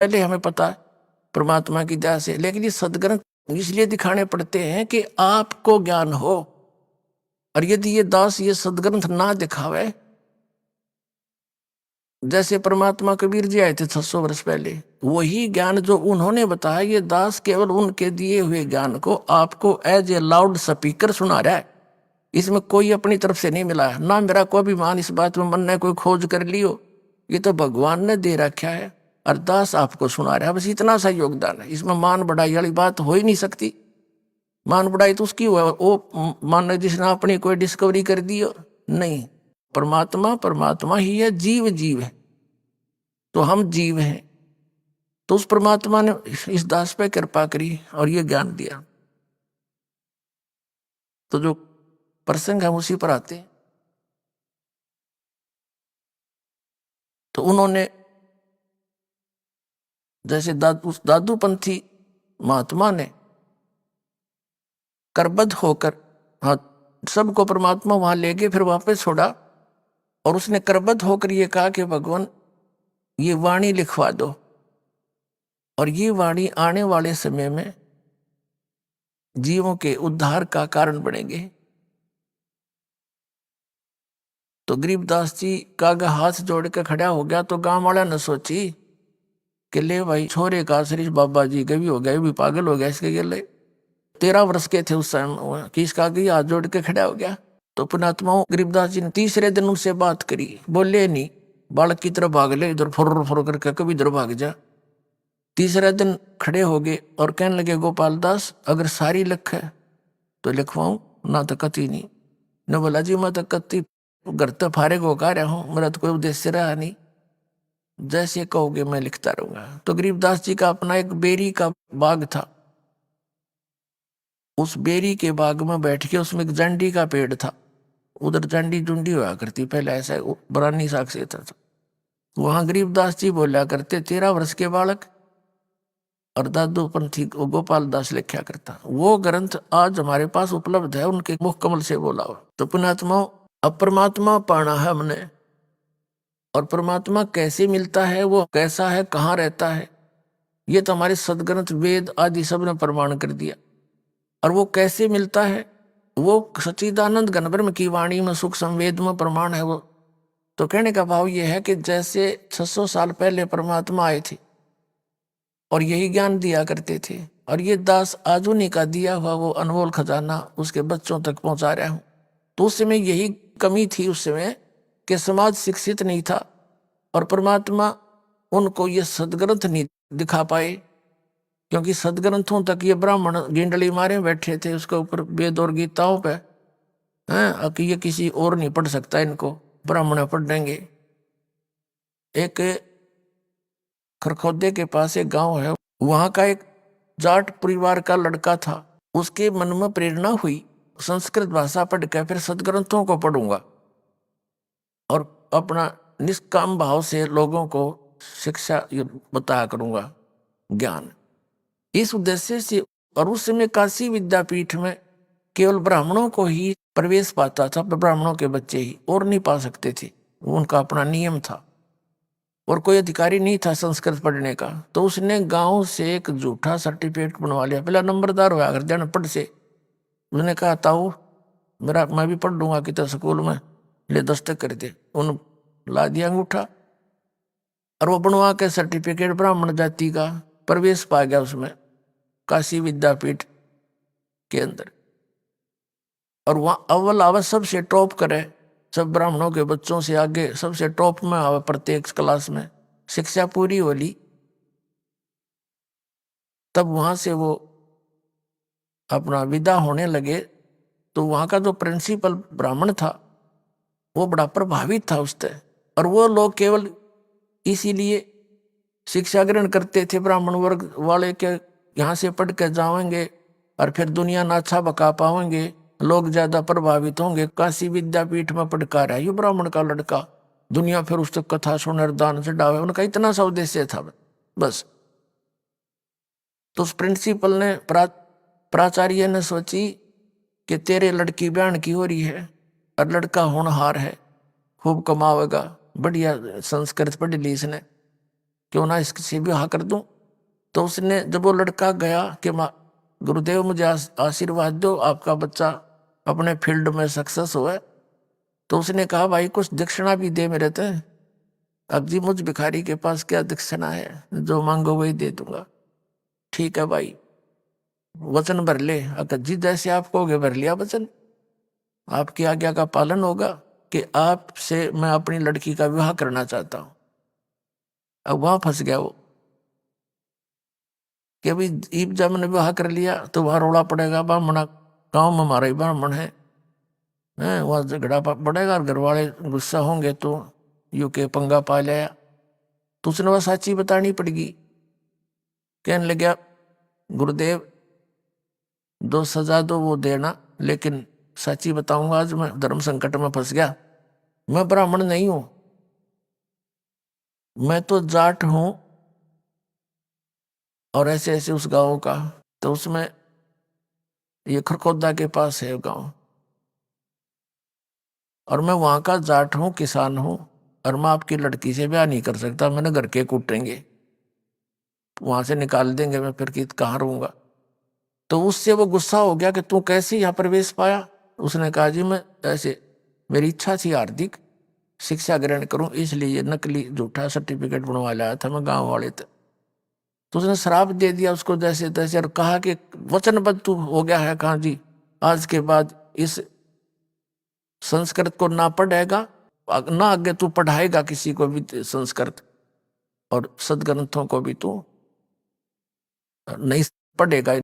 पहले हमें पता है परमात्मा की दया से, लेकिन ये सदग्रंथ इसलिए दिखाने पड़ते हैं कि आपको ज्ञान हो। और यदि ये दास ये सदग्रंथ ना दिखावे, जैसे परमात्मा कबीर जी आए थे 600 वर्ष पहले, वही ज्ञान जो उन्होंने बताया, ये दास केवल उनके दिए हुए ज्ञान को आपको एज ए लाउड स्पीकर सुना रहा है। इसमें कोई अपनी तरफ से नहीं मिला है, ना मेरा कोई अभिमान इस बात में मन ने कोई खोज कर लियो, ये तो भगवान ने दे रखा है। और दास आपको सुना रहा है, बस इतना सा योगदान है। इसमें मान बढ़ाई वाली बात हो ही नहीं सकती। मान बढ़ाई तो उसकी हुआ, वो मान जिसने अपनी कोई डिस्कवरी कर दी हो, नहीं। परमात्मा परमात्मा ही है, जीव जीव है, तो हम जीव हैं। तो उस परमात्मा ने इस दास पे कृपा करी और ये ज्ञान दिया। तो जो प्रसंग हम उसी पर आते हैं। तो उन्होंने जैसे उस दादूपंथी महात्मा ने करबद्ध होकर, हाँ, सबको परमात्मा वहां ले गए, फिर वापस छोड़ा। और उसने करबद्ध होकर ये कहा कि भगवान ये वाणी लिखवा दो, और ये वाणी आने वाले समय में जीवों के उद्धार का कारण बनेंगे। तो गरीबदास जी का हाथ जोड़ के खड़ा हो गया। तो गांव वाला ने सोची कि ले भाई, छोरे का शरीर बाबा जी के भी हो गया, भी पागल हो गया इसके गिले। 13 वर्ष के थे उस समय कि इसका हाथ जोड़ के खड़ा हो गया। तो पुणात्मा गरीबदास जी ने तीसरे दिन उनसे बात करी, बोले नहीं बालक की तरफ भाग ले, इधर फुर फुर करके कभी इधर भाग जा। तीसरे दिन खड़े हो गए और कहने लगे, गोपाल दास अगर सारी लिख है तो लिखवाऊं, ना तो कती नहीं। न बोला जी मैं तो कती घर तो फारिग होकर रहा हूं, मेरा तो कोई उद्देश्य रहा नहीं, जैसे कहोगे मैं लिखता रहूंगा। तो गरीबदास जी का अपना एक बेरी का बाग था। उस बेरी के बाग में बैठ के, उसमें एक जंडी का पेड़ था, उधर जंडी जुंडी हुआ करती पहले, ऐसा बरानी साग से था। वहां गरीबदास जी बोला करते, 13 वर्ष के बालक और दादू पंथी गोपाल दास लिखा करता। वो ग्रंथ आज हमारे पास उपलब्ध है, उनके मुख कमल से बोला हुआ। तो पुणात्मा अब परमात्मा पाना है हमने, और परमात्मा कैसे मिलता है, वो कैसा है, कहाँ रहता है, ये तो हमारे सदग्रंथ वेद आदि सब ने प्रमाण कर दिया। और वो कैसे मिलता है, वो सच्चिदानंद घनब्रह्म की वाणी में सुख संवेद में प्रमाण है वो। तो कहने का भाव ये है कि जैसे 600 साल पहले परमात्मा आए थे और यही ज्ञान दिया करते थे, और ये दास आज उन्हीं का दिया हुआ वो अनमोल खजाना उसके बच्चों तक पहुंचा रहा हूं। तो उस समय यही कमी थी उस समय कि समाज शिक्षित नहीं था, और परमात्मा उनको ये सदग्रंथ नहीं दिखा पाए, क्योंकि सदग्रंथों तक ये ब्राह्मण गेंडली मारे बैठे थे उसके ऊपर, वेद और गीताओं पे हैं, कि ये किसी और नहीं पढ़ सकता, इनको ब्राह्मण पढ़ देंगे। एक खरखौदे के पास एक गांव है, वहां का एक जाट परिवार का लड़का था। उसके मन में प्रेरणा हुई, संस्कृत भाषा पढ़ के फिर सदग्रंथों को पढ़ूंगा और अपना निष्काम भाव से लोगों को शिक्षा बताया करूंगा, ज्ञान, इस उद्देश्य से। और उस समय काशी विद्यापीठ में केवल ब्राह्मणों को ही प्रवेश पाता था, ब्राह्मणों के बच्चे ही, और नहीं पा सकते थे, उनका अपना नियम था, और कोई अधिकारी नहीं था संस्कृत पढ़ने का। तो उसने गांव से एक झूठा सर्टिफिकेट बनवा लिया, पहला नंबरदार हुआ कर जाना पढ़ से। उसने कहा ताऊ मेरा मैं भी पढ़ लूंगा कितना स्कूल में, ले दस्तक कर दे। उन ला दिया अंगूठा, और वो बनवा के सर्टिफिकेट ब्राह्मण जाति का प्रवेश पा गया उसमें, काशी विद्यापीठ के अंदर। और वहां अव्वल आवाज सबसे टॉप करे, सब ब्राह्मणों के बच्चों से आगे सबसे टॉप में आवे, प्रत्येक क्लास में शिक्षा पूरी होली। तब वहां से वो अपना विदा होने लगे। तो वहां का जो प्रिंसिपल ब्राह्मण था वो बड़ा प्रभावित था उससे, और वो लोग केवल इसीलिए शिक्षा ग्रहण करते थे ब्राह्मण वर्ग वाले के, यहाँ से पढ़ के जाएंगे और फिर दुनिया ना अच्छा बका पाएंगे, लोग ज्यादा प्रभावित होंगे। काशी विद्यापीठ में पढ़कर रहा ये ब्राह्मण का लड़का, दुनिया फिर उससे कथा सुनर दान चढ़ावे, उनका इतना सा उद्देश्य था बस। तो उस प्रिंसिपल ने प्राचार्य ने सोची कि तेरे लड़की बहन की हो रही है और लड़का होनहार है, खूब कमावेगा, बढ़िया संस्कृत पढ़ ली इसने, क्यों ना इससे ब्याह कर दूं। तो उसने जब वो लड़का गया कि गुरुदेव मुझे आशीर्वाद दो, आपका बच्चा अपने फील्ड में सक्सेस हुआ, तो उसने कहा भाई कुछ दक्षिणा भी दे मेरे ते। अब जी मुझ भिखारी के पास क्या दक्षिणा है, जो मांगो वही दे दूंगा। ठीक है भाई, वचन भर ले। अगर जी जैसे आप कहोगे भर लिया वचन, आपकी आज्ञा का पालन होगा कि आपसे मैं अपनी लड़की का विवाह करना चाहता हूं। अब वहां फंस गया वो कि अभी ईब जब मैंने विवाह कर लिया तो वहां रोड़ा पड़ेगा, ब्राह्मण गाँव में हमारा ही ब्राह्मण है, वहां झगड़ा पड़ेगा और घर वाले गुस्सा होंगे तो यू के पंगा पा लिया। तो उसने वह साची बतानी पड़ेगी। कहने लगा गुरुदेव दो सजा दो वो देना, लेकिन सच्ची बताऊंगा आज मैं धर्म संकट में फंस गया। मैं ब्राह्मण नहीं हूं, मैं तो जाट हूं, और ऐसे ऐसे उस गांव का। तो उसमें ये खरखोदा के पास है गांव, और मैं वहां का जाट हूं, किसान हूं, और मैं आपकी लड़की से ब्याह नहीं कर सकता, मैंने घर के कूटेंगे, वहां से निकाल देंगे, मैं फिर कहाँ रहूंगा। तो उससे वो गुस्सा हो गया कि तू कैसे यहाँ प्रवेश पाया। उसने कहा जी मैं ऐसे, मेरी इच्छा थी हार्दिक शिक्षा ग्रहण करूं, इसलिए ये नकली झूठा सर्टिफिकेट बनवा लाया था मैं गांव वाले थे। तो उसने श्राप दे दिया उसको जैसे तैसे, और कहा कि वचनबद्ध तू हो गया है। कहा जी आज के बाद इस संस्कृत को ना पढ़ेगा, ना आगे तू पढ़ाएगा किसी को भी संस्कृत, और सदग्रंथों को भी तू नहीं पढ़ेगा।